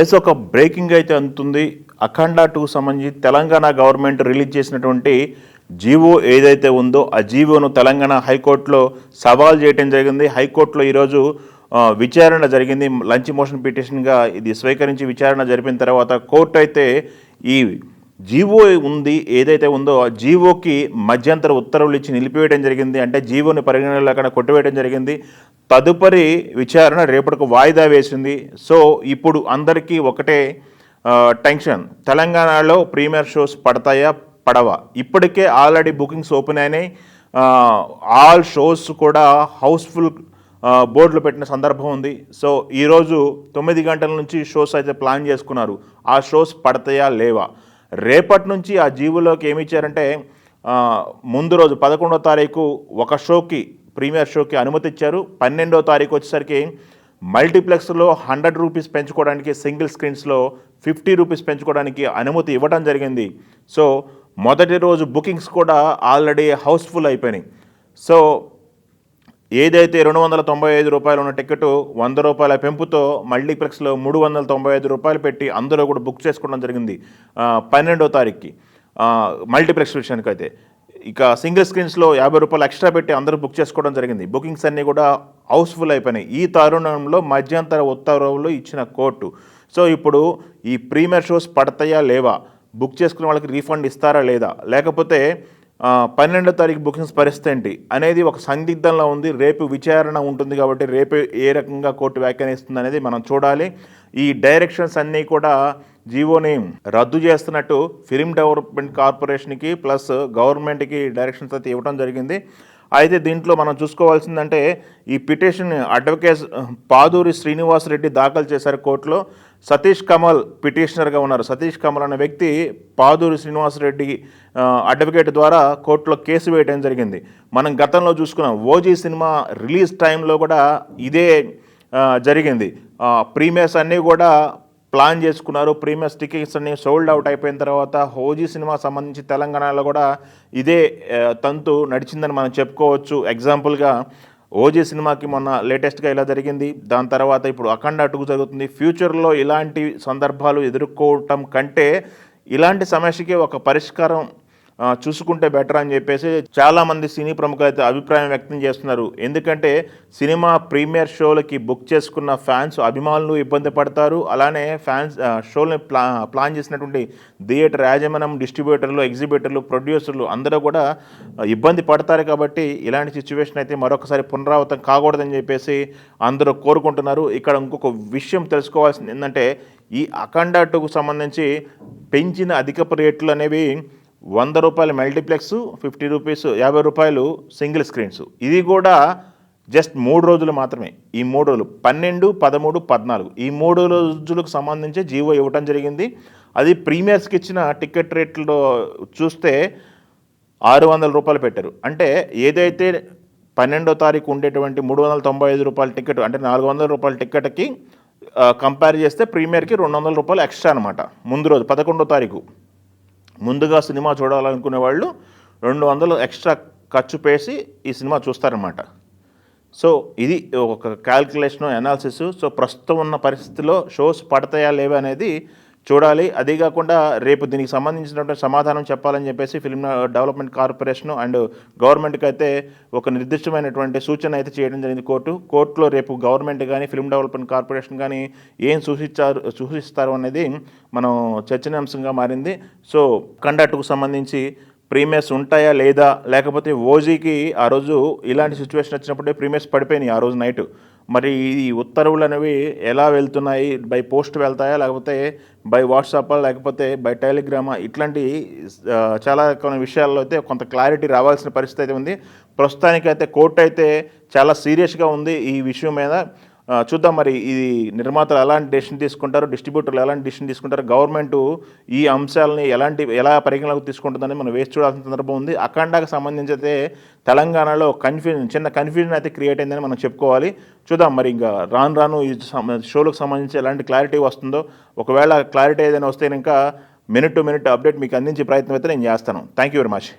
ఒక బ్రేకింగ్ అయితే అందుతుంది. అఖండ 2 సంబంధించి తెలంగాణ గవర్నమెంట్ రిలీజ్ చేసినటువంటి జీవో ఏదైతే ఉందో ఆ జీవోను తెలంగాణ హైకోర్టులో సవాల్ చేయడం జరిగింది. హైకోర్టులో ఈరోజు విచారణ జరిగింది. లంచ్ మోషన్ పిటిషన్గా ఇది స్వీకరించి విచారణ జరిపిన తర్వాత కోర్టు అయితే ఈ జీవో ఉంది ఏదైతే ఉందో ఆ జీవోకి మధ్యంతర ఉత్తర్వులు ఇచ్చి నిలిపివేయడం జరిగింది. అంటే జీవోని పరిగణనలో లేకుండా కొట్టివేయడం జరిగింది. తదుపరి విచారణ రేపటికి వాయిదా వేసింది. సో ఇప్పుడు అందరికీ ఒకటే టెన్షన్, తెలంగాణలో ప్రీమియర్ షోస్ పడతాయా పడవా? ఇప్పటికే ఆల్రెడీ బుకింగ్స్ ఓపెన్ అయినాయి. ఆల్ షోస్ కూడా హౌస్ఫుల్ బోర్డులు పెట్టిన సందర్భం ఉంది. సో ఈరోజు 9 గంటల నుంచి షోస్ అయితే ప్లాన్ చేసుకున్నారు. ఆ షోస్ పడతాయా లేవా? రేపటి నుంచి ఆ జీవోలోకి ఏమి ఇచ్చారంటే ముందు రోజు 11వ తారీఖు ఒక షోకి ప్రీమియర్ షోకి అనుమతి ఇచ్చారు. 12వ తారీఖు వచ్చేసరికి మల్టీప్లెక్స్లో 100 రూపీస్ పెంచుకోవడానికి, సింగిల్ స్క్రీన్స్లో 50 రూపీస్ పెంచుకోవడానికి అనుమతి ఇవ్వడం జరిగింది. సో మొదటి రోజు బుకింగ్స్ కూడా ఆల్రెడీ హౌస్ఫుల్ అయిపోయినాయి. సో ఏదైతే 295 రూపాయలు ఉన్న టికెట్ 100 రూపాయల పెంపుతో మల్టీప్లెక్స్లో 395 రూపాయలు పెట్టి అందులో కూడా బుక్ చేసుకోవడం జరిగింది 12వ తారీఖుకి. మల్టీప్లెక్స్ విషయానికి అయితే ఇక సింగిల్ స్క్రీన్స్లో 50 రూపాయలు ఎక్స్ట్రా పెట్టి అందరూ బుక్ చేసుకోవడం జరిగింది. బుకింగ్స్ అన్నీ కూడా హౌస్ఫుల్ అయిపోయినాయి. ఈ తరుణంలో మధ్యంతర ఉత్తర్వులు ఇచ్చిన కోర్టు. సో ఇప్పుడు ఈ ప్రీమియర్ షోస్ పడతాయా లేవా, బుక్ చేసుకున్న వాళ్ళకి రీఫండ్ ఇస్తారా లేదా, లేకపోతే 12వ తారీఖు బుకింగ్స్ పరిస్థితి ఏంటి అనేది ఒక సందిగ్ధంలో ఉంది. రేపు విచారణ ఉంటుంది కాబట్టి రేపు ఏ రకంగా కోర్టు వ్యాఖ్యానిస్తుంది అనేది మనం చూడాలి. ఈ డైరెక్షన్స్ అన్నీ కూడా జీవోని రద్దు చేస్తున్నట్టు ఫిల్మ్ డెవలప్మెంట్ కార్పొరేషన్కి ప్లస్ గవర్నమెంట్కి డైరెక్షన్స్ అయితే ఇవ్వడం జరిగింది. అయితే దీంట్లో మనం చూసుకోవాల్సిందంటే ఈ పిటిషన్ అడ్వకేట్ పాదూరి శ్రీనివాసరెడ్డి దాఖలు చేశారు కోర్టులో. సతీష్ కమల్ పిటిషనర్గా ఉన్నారు. సతీష్ కమల్ అనే వ్యక్తి పాదూరి శ్రీనివాసరెడ్డి అడ్వకేట్ ద్వారా కోర్టులో కేసు వేయడం జరిగింది. మనం గతంలో చూసుకున్నాం, ఓజీ సినిమా రిలీజ్ టైంలో కూడా ఇదే జరిగింది. ప్రీమియర్స్ అన్నీ కూడా ప్లాన్ చేసుకున్నారు. ప్రీమియర్స్ టికెట్స్ అన్ని సోల్డ్ అవుట్ అయిపోయిన తర్వాత ఓజీ సినిమా సంబంధించి తెలంగాణలో కూడా ఇదే తంతు నడిచిందని మనం చెప్పుకోవచ్చు. ఎగ్జాంపుల్గా ఓజీ సినిమాకి మొన్న లేటెస్ట్గా ఇలా జరిగింది. దాని తర్వాత ఇప్పుడు అఖండ 2 జరుగుతుంది. ఫ్యూచర్లో ఇలాంటి సందర్భాలు ఎదుర్కోవటం కంటే ఇలాంటి సమస్యకి ఒక పరిష్కారం చూసుకుంటే బెటర్ అని చెప్పేసి చాలామంది సినీ ప్రముఖులు అయితే అభిప్రాయం వ్యక్తం చేస్తున్నారు. ఎందుకంటే సినిమా ప్రీమియర్ షోలకి బుక్ చేసుకున్న ఫ్యాన్స్, అభిమానులు ఇబ్బంది పడతారు. అలానే ఫ్యాన్స్ షోలని ప్లాన్ చేసినటువంటి థియేటర్ యాజమాన్యం, డిస్ట్రిబ్యూటర్లు, ఎగ్జిబిటర్లు, ప్రొడ్యూసర్లు అందరూ కూడా ఇబ్బంది పడతారు. కాబట్టి ఇలాంటి సిచ్యువేషన్ అయితే మరొకసారి పునరావృతం కాకూడదని చెప్పేసి అందరూ కోరుకుంటున్నారు. ఇక్కడ ఇంకొక విషయం తెలుసుకోవాల్సింది ఏంటంటే ఈ అఖండ 2కు సంబంధించి పెంచిన అధికపు రేట్లు అనేవి 100 రూపాయలు మల్టీప్లెక్స్, 50 రూపీస్ 50 రూపాయలు సింగిల్ స్క్రీన్స్. ఇది కూడా జస్ట్ 3 రోజులు మాత్రమే. ఈ 3 రోజులు 12, 13, 14 ఈ 3 రోజులకు సంబంధించి జీవో ఇవ్వటం జరిగింది. అది ప్రీమియర్స్కి ఇచ్చిన టికెట్ రేట్లో చూస్తే 600 రూపాయలు పెట్టారు. అంటే ఏదైతే 12వ తారీఖు ఉండేటువంటి 395 రూపాయల టికెట్, అంటే 400 రూపాయల టికెట్కి కంపేర్ చేస్తే ప్రీమియర్కి 200 రూపాయలు ఎక్స్ట్రా అనమాట. ముందు రోజు 11వ తారీఖు ముందుగా సినిమా చూడాలనుకునే వాళ్ళు 200 ఎక్స్ట్రా ఖర్చు పేసి ఈ సినిమా చూస్తారన్నమాట. సో ఇది ఒక క్యాల్కులేషన్, అనాలిసిస్. సో ప్రస్తుతం ఉన్న పరిస్థితిలో షోస్ పడతాయా లేవా అనేది చూడాలి. అదే కాకుండా రేపు దీనికి సంబంధించినటువంటి సమాధానం చెప్పాలని చెప్పేసి ఫిల్మ్ డెవలప్మెంట్ కార్పొరేషన్ అండ్ గవర్నమెంట్కి అయితే ఒక నిర్దిష్టమైనటువంటి సూచన అయితే చేయడం జరిగింది కోర్టులో. రేపు గవర్నమెంట్ కానీ ఫిల్మ్ డెవలప్మెంట్ కార్పొరేషన్ కానీ ఏం సూచిస్తారు అనేది మనం చర్చనీయాంశంగా మారింది. సో అఖండ 2కు సంబంధించి ప్రీమియర్స్ ఉంటాయా లేదా, లేకపోతే ఓజీకి ఆ రోజు ఇలాంటి సిచ్యువేషన్ వచ్చినప్పుడే ప్రీమియర్స్ పడిపోయినాయి ఆ రోజు నైట్. మరి ఈ ఉత్తర్వులు అనేవి ఎలా వెళ్తున్నాయి? బై పోస్ట్ వెళ్తాయా, లేకపోతే బై వాట్సాపా, లేకపోతే బై టెలిగ్రామా? ఇట్లాంటి చాలా రకమైన విషయాల్లో అయితే కొంత క్లారిటీ రావాల్సిన పరిస్థితి అయితే ఉంది. ప్రస్తుతానికైతే కోర్టు అయితే చాలా సీరియస్గా ఉంది ఈ విషయం మీద. చూద్దాం మరి ఇది నిర్మాతలు ఎలాంటి డెసిషన్ తీసుకుంటారు, డిస్ట్రిబ్యూటర్లు ఎలాంటి డెసిషన్ తీసుకుంటారు, గవర్నమెంట్ ఈ అంశాలని ఎలా పరిగణలోకి తీసుకుంటుందని మనం వేసి చూడాల్సిన సందర్భం ఉంది. అఖండకు సంబంధించి అయితే తెలంగాణలో చిన్న కన్ఫ్యూజన్ అయితే క్రియేట్ అయిందని మనం చెప్పుకోవాలి. చూద్దాం మరి ఇంకా రాను ఈ షోలకు సంబంధించి ఎలాంటి క్లారిటీ వస్తుందో. ఒకవేళ క్లారిటీ ఏదైనా వస్తే ఇంకా మినిట్ టు మినిట్ అప్డేట్ మీకు అందించే ప్రయత్నం అయితే నేను చేస్తాను. Thank you very much.